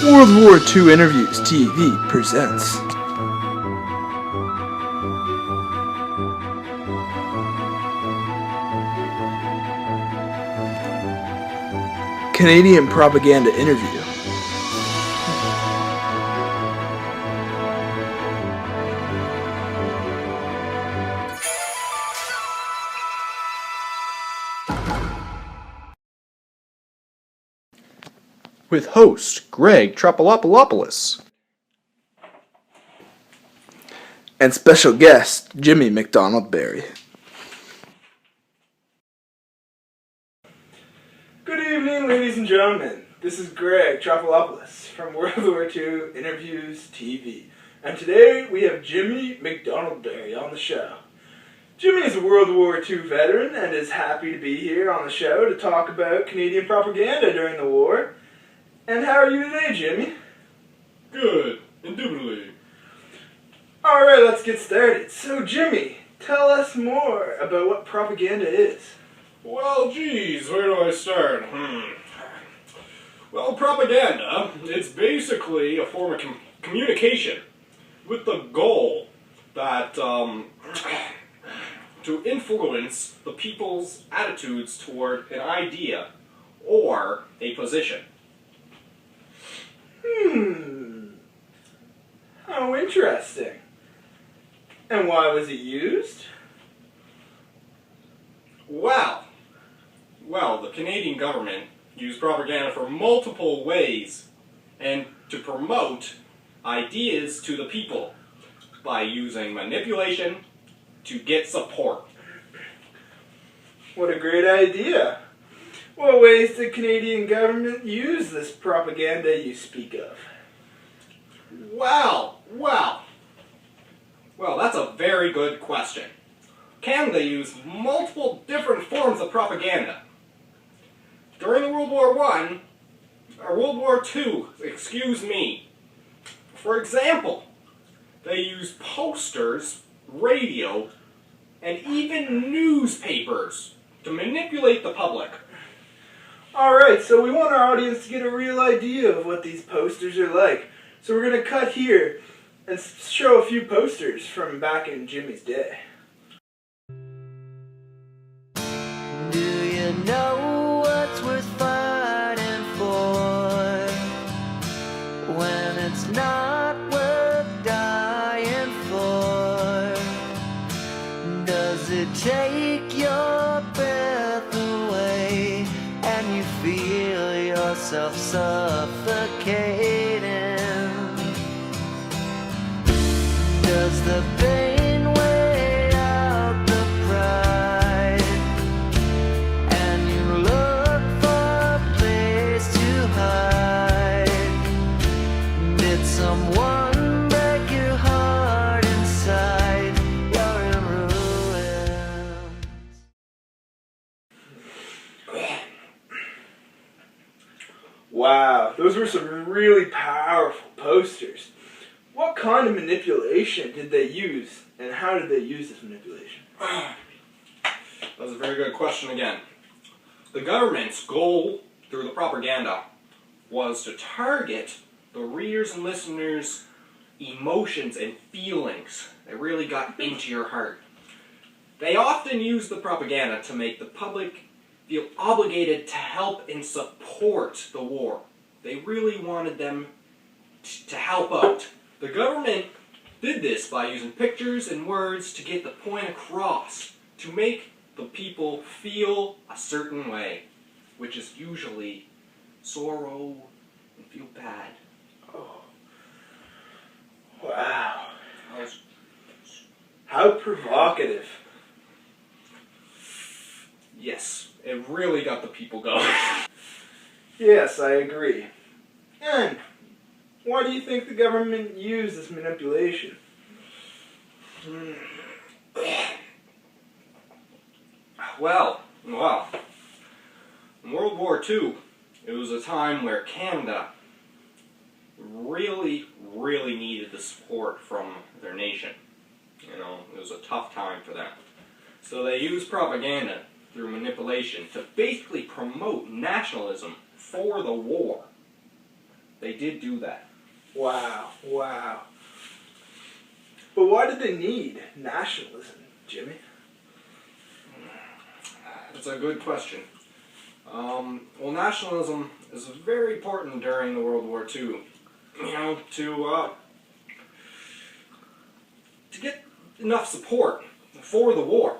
World War II Interviews TV presents. Canadian Propaganda Interview. With host Greg Tropolopoulos. And special guest Jimmy McDonald Barry. Good evening, ladies and gentlemen. This is Greg Tropolopoulos from World War II Interviews TV. And today we have Jimmy McDonald Barry on the show. Jimmy is a World War II veteran and is happy to be here on the show to talk about Canadian propaganda during the war. And how are you today, Jimmy? Good, indubitably. Alright, let's get started. So, Jimmy, tell us more about what propaganda is. Well, geez, where do I start? Well, propaganda, it's basically a form of communication with the goal that, to influence the people's attitudes toward an idea or a position. How interesting. And why was it used? Well, the Canadian government used propaganda for multiple ways and to promote ideas to the people by using manipulation to get support. What a great idea. What ways did Canadian government use this propaganda you speak of? Well, that's a very good question. Canada used multiple different forms of propaganda. During World War I, or World War II, excuse me. For example, they used posters, radio, and even newspapers to manipulate the public. Alright, so we want our audience to get a real idea of what these posters are like. So we're going to cut here and show a few posters from back in Jimmy's day. Do you know what's worth fighting for when it's not worth dying for? Does it take your breath away and you feel yourself suffocating? Does the pain weigh out the pride and you look for a place to hide? Did someone break your heart inside? You're in ruins. Wow, those were some really powerful posters. What kind of manipulation did they use, and how did they use this manipulation? That's a very good question again. The government's goal through the propaganda was to target the readers' and listeners' emotions and feelings that really got into your heart. They often used the propaganda to make the public feel obligated to help and support the war. They really wanted them to help out. The government did this by using pictures and words to get the point across, to make the people feel a certain way, which is usually sorrow and feel bad. Oh. Wow. How provocative. Yes, it really got the people going. Yes, I agree. And why do you think the government used this manipulation? Well, in World War II, it was a time where Canada really needed the support from their nation. You know, it was a tough time for them. So they used propaganda through manipulation to basically promote nationalism for the war. they did do that. Wow, wow. But why did they need nationalism, Jimmy? That's a good question. Well, nationalism is very important during the World War II. You know, to get enough support for the war.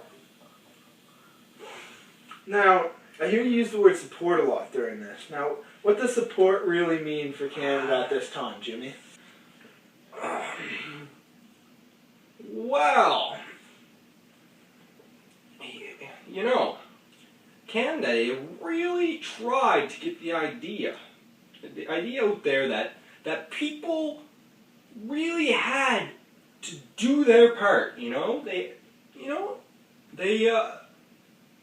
Now, I hear you use the word support a lot during this. Now, what does support really mean for Canada at this time, Jimmy? Well, you know, Canada really tried to get the idea out there that people really had to do their part. They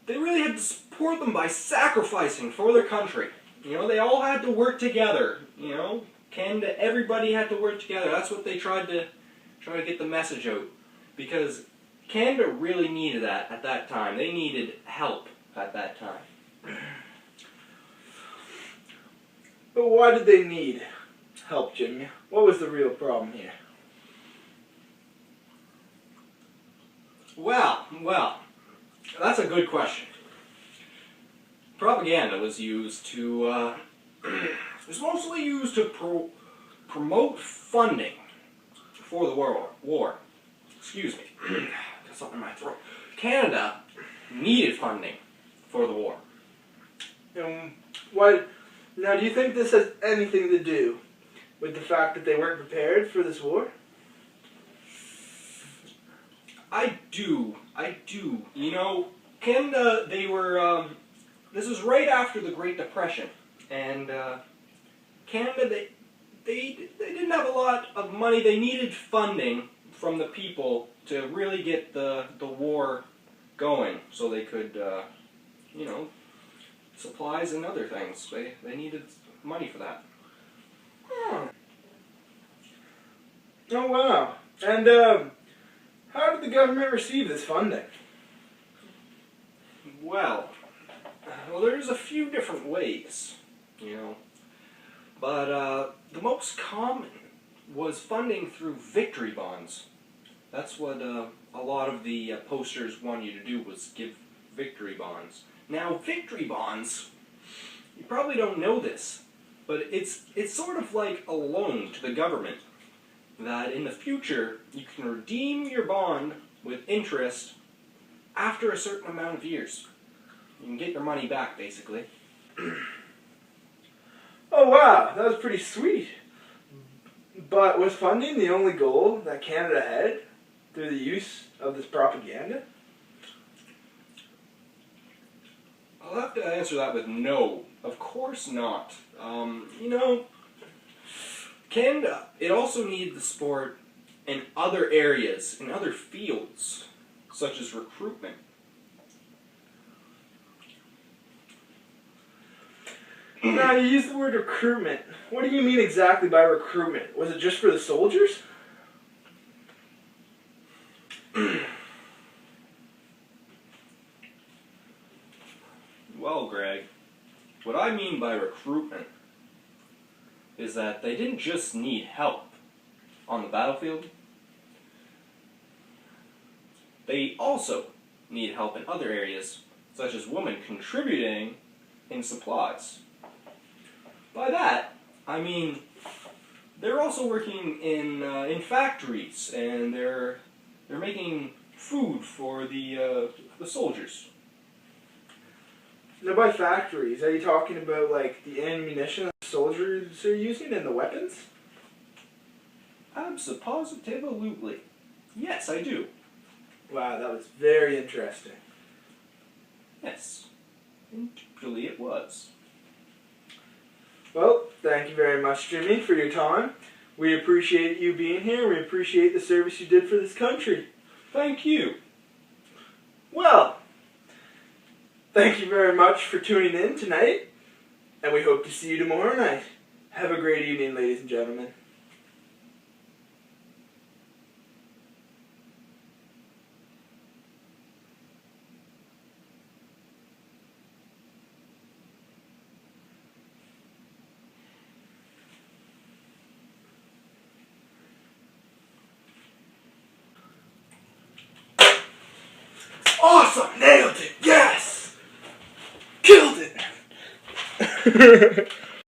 really had to support them by sacrificing for their country. They all had to work together. Canada, everybody had to work together. That's what they tried to get the message out, because Canada really needed that at that time. They needed help at that time. But why did they need help, Jimmy? What was the real problem here? Well, that's a good question. Propaganda was used to, was mostly used to promote funding for the war. Excuse me. Got something in my throat. Canada needed funding for the war. Now, do you think this has anything to do with the fact that they weren't prepared for this war? I do. Canada, they were, this was right after the Great Depression, and Canada, they didn't have a lot of money. They needed funding from the people to really get the war going, so they could, supplies and other things. They needed money for that. Oh, wow. And, how did the government receive this funding? Well, there's a few different ways, but the most common was funding through victory bonds. That's what a lot of the posters wanted you to do, was give victory bonds. Now, victory bonds, you probably don't know this, but it's sort of like a loan to the government, that in the future you can redeem your bond with interest after a certain amount of years. You can get your money back, basically. Oh, wow. That was pretty sweet. But was funding the only goal that Canada had through the use of this propaganda? I'll have to answer that with no. Of course not. Canada, it also needed the support in other areas, in other fields, such as recruitment. Now, you use the word recruitment. What do you mean exactly by recruitment? Was it just for the soldiers? Well, Greg, what I mean by recruitment is that they didn't just need help on the battlefield. They also need help in other areas, such as women contributing in supplies. By that, I mean they're also working in factories, and they're making food for the soldiers. Now, by factories, are you talking about, like, the ammunition that soldiers are using and the weapons? Absolutely. Yes, I do. Wow, that was very interesting. Yes. Indubitably it was. Well, thank you very much, Jimmy, for your time. We appreciate you being here. We appreciate the service you did for this country. Thank you. Well, thank you very much for tuning in tonight, and we hope to see you tomorrow night. Have a great evening, ladies and gentlemen. Awesome! Nailed it! Yes! Killed it!